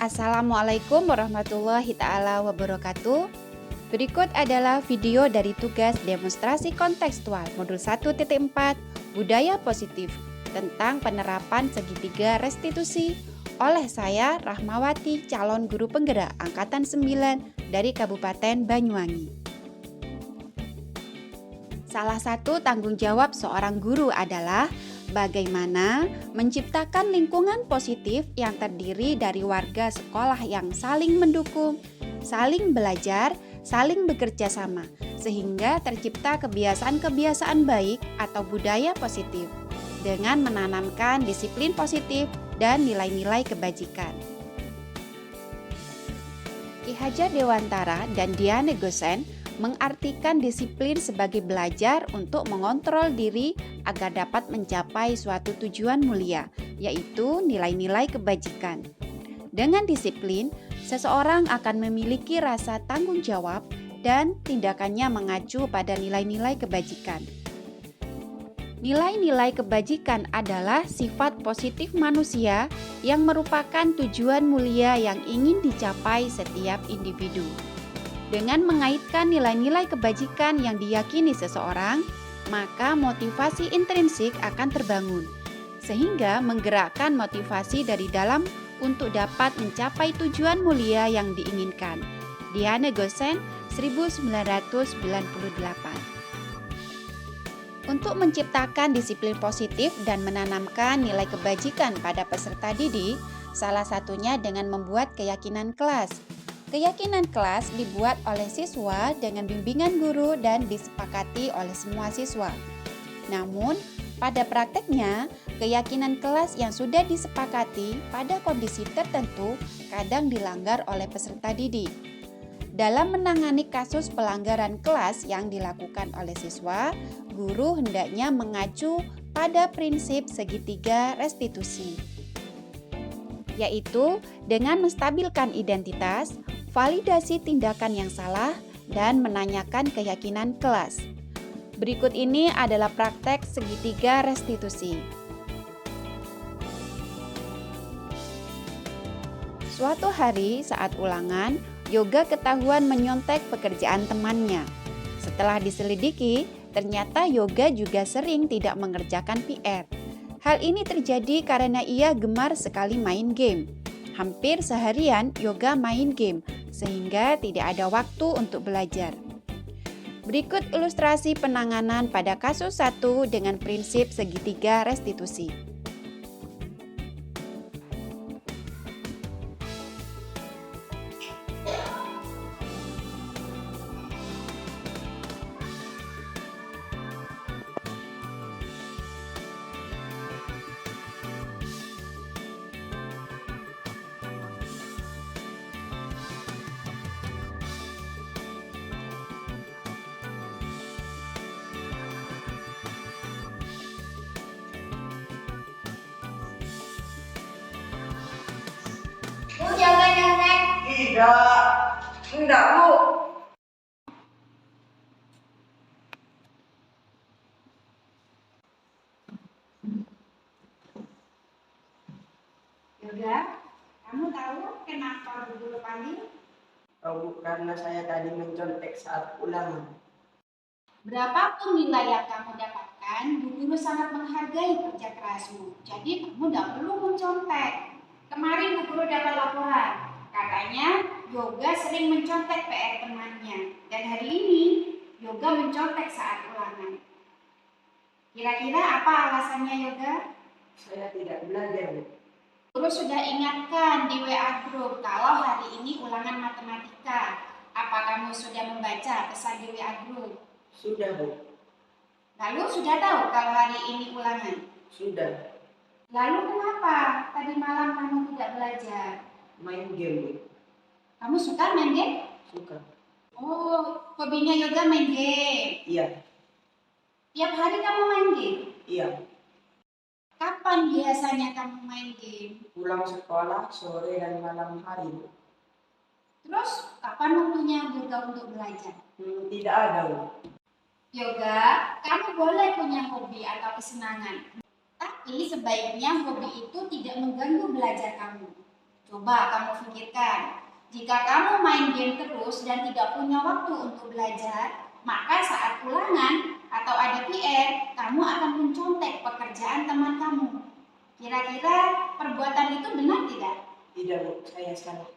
Assalamualaikum warahmatullahi ta'ala wabarakatuh. Berikut adalah video dari tugas demonstrasi kontekstual modul 1.4 Budaya Positif tentang penerapan segitiga restitusi oleh saya Rahmawati, calon guru penggerak Angkatan 9 dari Kabupaten Banyuwangi. Salah satu tanggung jawab seorang guru adalah bagaimana menciptakan lingkungan positif yang terdiri dari warga sekolah yang saling mendukung, saling belajar, saling bekerja sama, sehingga tercipta kebiasaan-kebiasaan baik atau budaya positif dengan menanamkan disiplin positif dan nilai-nilai kebajikan. Ki Hajar Dewantara dan Diane Gosen mengartikan disiplin sebagai belajar untuk mengontrol diri agar dapat mencapai suatu tujuan mulia, yaitu nilai-nilai kebajikan. Dengan disiplin, seseorang akan memiliki rasa tanggung jawab dan tindakannya mengacu pada nilai-nilai kebajikan. Nilai-nilai kebajikan adalah sifat positif manusia yang merupakan tujuan mulia yang ingin dicapai setiap individu. Dengan mengaitkan nilai-nilai kebajikan yang diyakini seseorang, maka motivasi intrinsik akan terbangun, sehingga menggerakkan motivasi dari dalam untuk dapat mencapai tujuan mulia yang diinginkan. Diane Gosen, 1998. Untuk menciptakan disiplin positif dan menanamkan nilai kebajikan pada peserta didik, salah satunya dengan membuat keyakinan kelas. Keyakinan kelas dibuat oleh siswa dengan bimbingan guru dan disepakati oleh semua siswa. Namun, pada prakteknya, keyakinan kelas yang sudah disepakati pada kondisi tertentu kadang dilanggar oleh peserta didik. Dalam menangani kasus pelanggaran kelas yang dilakukan oleh siswa, guru hendaknya mengacu pada prinsip segitiga restitusi, yaitu dengan menstabilkan identitas, validasi tindakan yang salah, dan menanyakan keyakinan kelas. Berikut ini adalah praktek segitiga restitusi. Suatu hari saat ulangan, Yoga ketahuan menyontek pekerjaan temannya. Setelah diselidiki, ternyata Yoga juga sering tidak mengerjakan PR. Hal ini terjadi karena ia gemar sekali main game. Hampir seharian Yoga main game, sehingga tidak ada waktu untuk belajar. Berikut ilustrasi penanganan pada kasus 1 dengan prinsip segitiga restitusi. Bu, jangan nyontek. Enggak, Bu. Yoga, kamu tahu kenapa guru panggil? Oh, Bu, karena saya tadi mencontek saat ulangan. Berapapun nilai yang kamu dapatkan, Bu Guru sangat menghargai kerja kerasmu. Jadi kamu tidak perlu mencontek. Kemarin Bu Guru dapat laporan, katanya Yoga sering mencontek PR temannya. Dan hari ini Yoga mencontek saat ulangan. Kira-kira apa alasannya Yoga? Saya tidak belajar, Bu. Guru sudah ingatkan di WA Group kalau hari ini ulangan matematika. Apa kamu sudah membaca pesan di WA Group? Sudah, Bu. Lalu sudah tahu kalau hari ini ulangan? Sudah. Lalu kenapa tadi malam kamu tidak belajar? Main game, Bu. Kamu suka main game? Suka. Oh, hobinya Yoga main game. Iya. Tiap hari kamu main game? Iya. Kapan biasanya kamu main game? Pulang sekolah, sore dan malam hari, Bu. Terus, kapan waktunya Yoga untuk belajar? Tidak ada, Bu. Yoga, kamu boleh punya hobi atau kesenangan. Tapi sebaiknya hobi itu tidak mengganggu belajar kamu. Coba kamu pikirkan, jika kamu main game terus dan tidak punya waktu untuk belajar, maka saat ulangan atau ada PR, kamu akan mencontek pekerjaan teman kamu. Kira-kira perbuatan itu benar tidak? Tidak, Bu. Saya salah.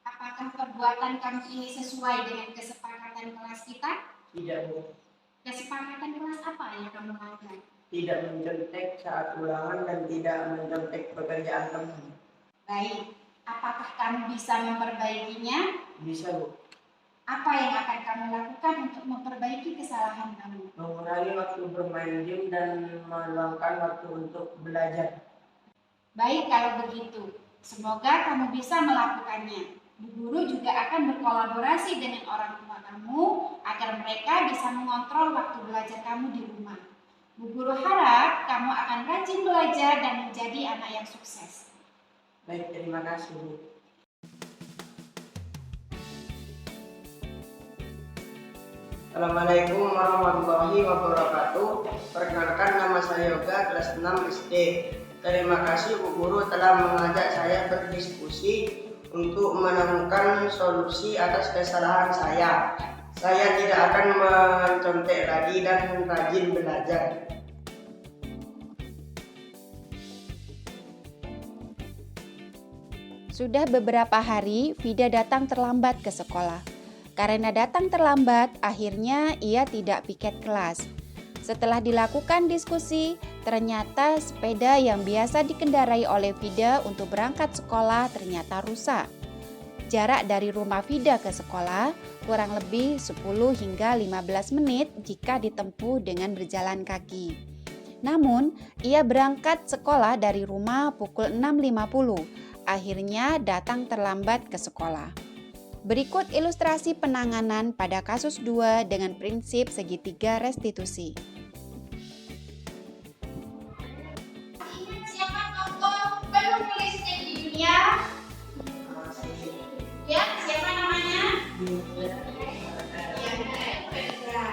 Apakah perbuatan kamu ini sesuai dengan kesepakatan kelas kita? Tidak, Bu. Kesepakatan kelas apa yang kamu lakukan? Tidak mencontek saat ulangan dan tidak mencontek pekerjaan teman. Baik, apakah kamu bisa memperbaikinya? Bisa, Bu. Apa yang akan kamu lakukan untuk memperbaiki kesalahan kamu? Mengurangi waktu bermain game dan meluangkan waktu untuk belajar. Baik kalau begitu, semoga kamu bisa melakukannya. Bu guru juga akan berkolaborasi dengan orang tua kamu agar mereka bisa mengontrol waktu belajar kamu di rumah. Bu guru harap kamu akan rajin belajar dan menjadi anak yang sukses. Baik, terima kasih, Bu. Assalamualaikum warahmatullahi wabarakatuh. Perkenalkan, nama saya Yoga, kelas 6 SD. Terima kasih Bu Guru telah mengajak saya berdiskusi untuk menemukan solusi atas kesalahan saya. Saya tidak akan mencontek lagi dan rajin belajar. Sudah beberapa hari, Vida datang terlambat ke sekolah. Karena datang terlambat, akhirnya ia tidak piket kelas. Setelah dilakukan diskusi, ternyata sepeda yang biasa dikendarai oleh Vida untuk berangkat sekolah ternyata rusak. Jarak dari rumah Vida ke sekolah kurang lebih 10 hingga 15 menit jika ditempuh dengan berjalan kaki. Namun, ia berangkat sekolah dari rumah pukul 6.50. Akhirnya datang terlambat ke sekolah. Berikut ilustrasi penanganan pada kasus 2 dengan prinsip segitiga restitusi. Siapa tokoh penuh listrik di dunia? Ya, siapa namanya? Ya, Petra.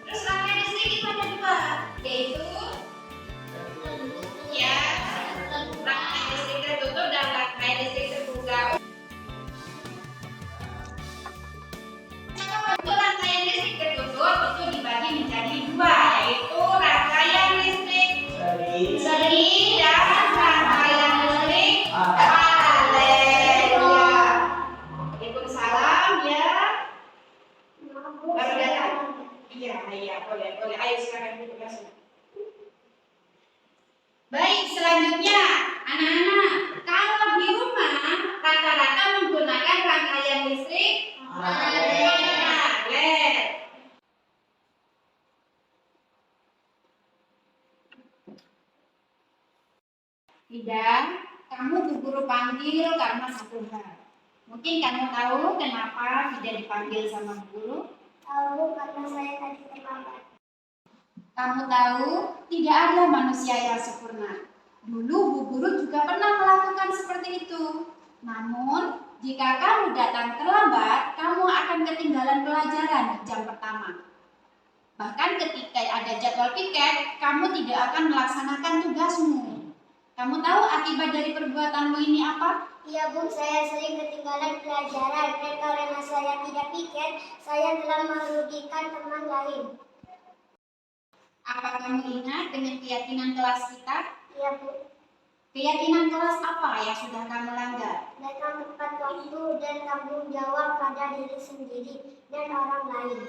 Terus rangkaian listrik itu ada 2, yaitu ya, rangkaian listrik tertutup dan rangkaian listrik terbuka. Untuk rangkaian listrik tertutup itu dibagi menjadi 2, yaitu rangkaian listrik seri dan rangkaian listrik paralel. Ya. Waalaikumsalam ya. Baru datang? Iya, boleh. Ayo silakan duduk langsung. Baik, selanjutnya anak-anak, kalau di rumah rata-rata menggunakan rangkaian listrik paralel. Tidak, kamu Bu Guru panggil karena satu hal. Mungkin kamu tahu kenapa tidak dipanggil sama Bu Guru? Tahu, karena saya tadi terlambat. Kamu tahu, tidak ada manusia yang sempurna. Dulu Bu Guru juga pernah melakukan seperti itu. Namun, jika kamu datang terlambat, kamu akan ketinggalan pelajaran di jam pertama. Bahkan ketika ada jadwal piket, kamu tidak akan melaksanakan tugasmu. Kamu tahu akibat dari perbuatanmu ini apa? Iya Bu, saya sering ketinggalan pelajaran dan karena saya tidak piket, saya telah merugikan teman lain. Apa kamu ingat dengan keyakinan kelas kita? Iya Bu, Keyakinan kelas apa yang sudah kamu langgar? datang tepat waktu dan tanggung jawab pada diri sendiri dan orang lain.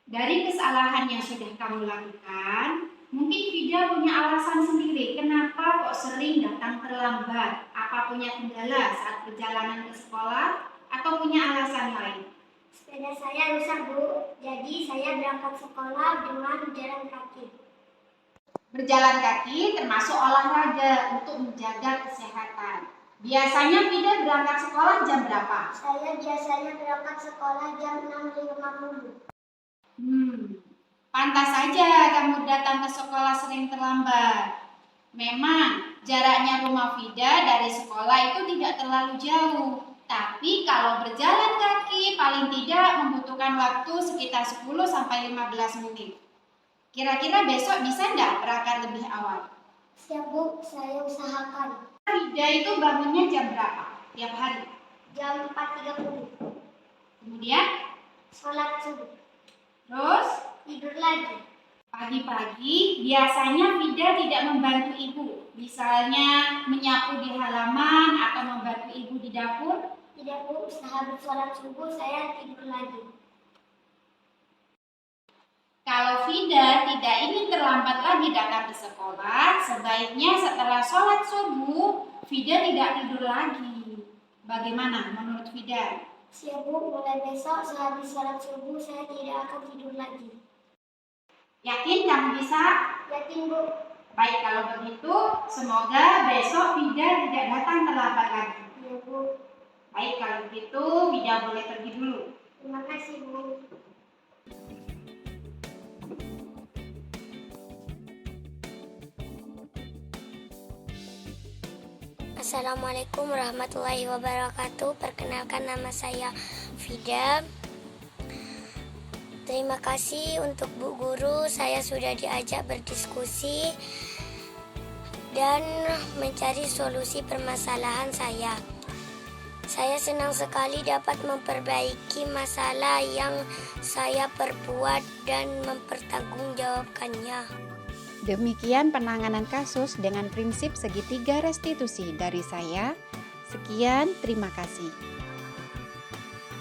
Dari kesalahan yang sudah kamu lakukan, mungkin Vida punya alasan sendiri kenapa kok sering datang terlambat. Apa punya kendala saat perjalanan ke sekolah atau punya alasan lain? Sepeda saya rusak Bu, jadi saya berangkat sekolah dengan jalan kaki. Berjalan kaki termasuk olahraga untuk menjaga kesehatan. Biasanya Vida berangkat sekolah jam berapa? Saya biasanya berangkat sekolah jam 6.50. Pantas saja kamu datang ke sekolah sering terlambat. Memang jaraknya rumah Vida dari sekolah itu tidak terlalu jauh. Tapi kalau berjalan kaki paling tidak membutuhkan waktu sekitar 10-15 menit. Kira-kira besok bisa enggak berangkat lebih awal? Siap Bu, saya usahakan. Fida itu bangunnya jam berapa tiap hari? Jam 4.30. Kemudian Sholat subuh. terus Tidur lagi. pagi-pagi biasanya Fida tidak membantu ibu, misalnya menyapu di halaman atau membantu ibu di dapur. Tidak Bu, sehabis sholat subuh saya tidur lagi. Kalau Fida tidak ingin terlambat lagi datang ke sekolah, sebaiknya setelah sholat subuh Fida tidak tidur lagi. Bagaimana menurut Fida? Siap Bu, mulai besok sehabis sholat subuh saya tidak akan tidur lagi. Yakin kamu bisa? Yakin Bu? Baik, kalau begitu semoga besok Fida tidak datang terlambat lagi. Iya Bu. Baik, kalau begitu Fida boleh pergi dulu. Terima kasih Bu. Assalamualaikum warahmatullahi wabarakatuh. Perkenalkan, nama saya Fida. Terima kasih untuk Bu Guru, saya sudah diajak berdiskusi dan mencari solusi permasalahan saya. Saya senang sekali dapat memperbaiki masalah yang saya perbuat dan mempertanggungjawabkannya. Demikian penanganan kasus dengan prinsip segitiga restitusi dari saya. Sekian, terima kasih.